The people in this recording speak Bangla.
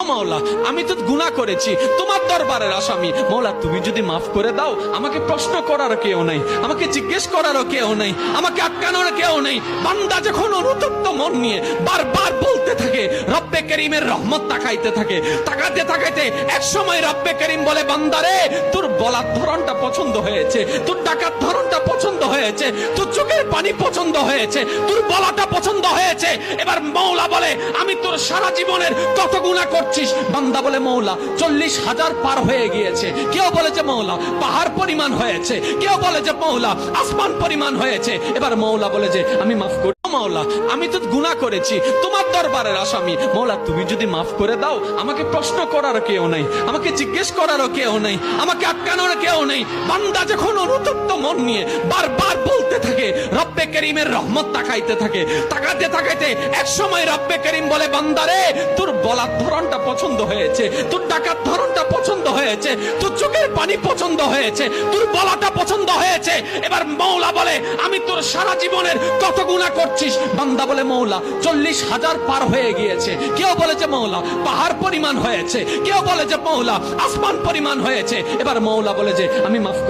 মাওলা আমি তো গুনাহ করেছি, তোমার দরবারের আসামি। মাওলা তুমি যদি মাফ করে দাও, আমাকে প্রশ্ন করার কেউ নাই, আমাকে জিজ্ঞেস করারও কেউ নাই, আমাকে আটকানোর কেউ নেই। বান্দা যখন অনুতপ্ত মন নিয়ে বারবার বলতে থাকে, রব্বে করিমের রহমত তাকাইতে থাকে, তাকাতে তাকাইতে এক সময় রব্বে করিম বলে, বান্দারে তোর বলার ধরনটা পছন্দ হয়েছে, তোর ডাকার ধরনটা পছন্দ হয়েছে, তোর চোখের পানি পছন্দ হয়েছে, তোর বলাটা পছন্দ হয়েছে। এবার মওলা বলে, আমি তোর সারা জীবনের কত গুনাহ করছিস? বান্দা বলে, মওলা 40,000 পার হয়ে গিয়েছে। কেউ বলে যে মওলা পাহাড় পরিমাণ হয়েছে, কেউ বলে যে মওলা আসমান পরিমাণ হয়েছে। এবার মওলা বলে যে আমি মাফ করি। মাওলা আমি তো গুনাহ করেছি, তোমার দরবারের আসামি। মাওলা তুমি যদি মাফ করে দাও, আমাকে প্রশ্ন করার কেউ নাই, আমাকে জিজ্ঞেস করারও কেউ নাই, আমাকে আটকানোর কেউ নেই। বান্দা যখন অনুতপ্ত মন নিয়ে বারবার বলতে থাকে, রব্বে করিমের রহমত তাকাইতে থাকে, তাকাতে তাকাইতে এক সময় রব্বে করিম বলে, বান্দারে তোর বলার ধরনটা পছন্দ হয়েছে, তোর ডাকার ধরনটা পছন্দ হয়েছে, তোর চোখের পানি পছন্দ হয়েছে, তোর বলাটা পছন্দ হয়েছে। এবার মওলা বলে, আমি তোর সারা জীবনের কত গুনাহ করছিস? বান্দা বলে, মওলা 40,000 পার হয়ে গিয়েছে। কেউ বলে যে মওলা পাহাড় পরিমাণ হয়েছে, কেউ বলে যে মওলা আসমান পরিমাণ হয়েছে। এবার মওলা বলে যে আমি মাফ করি।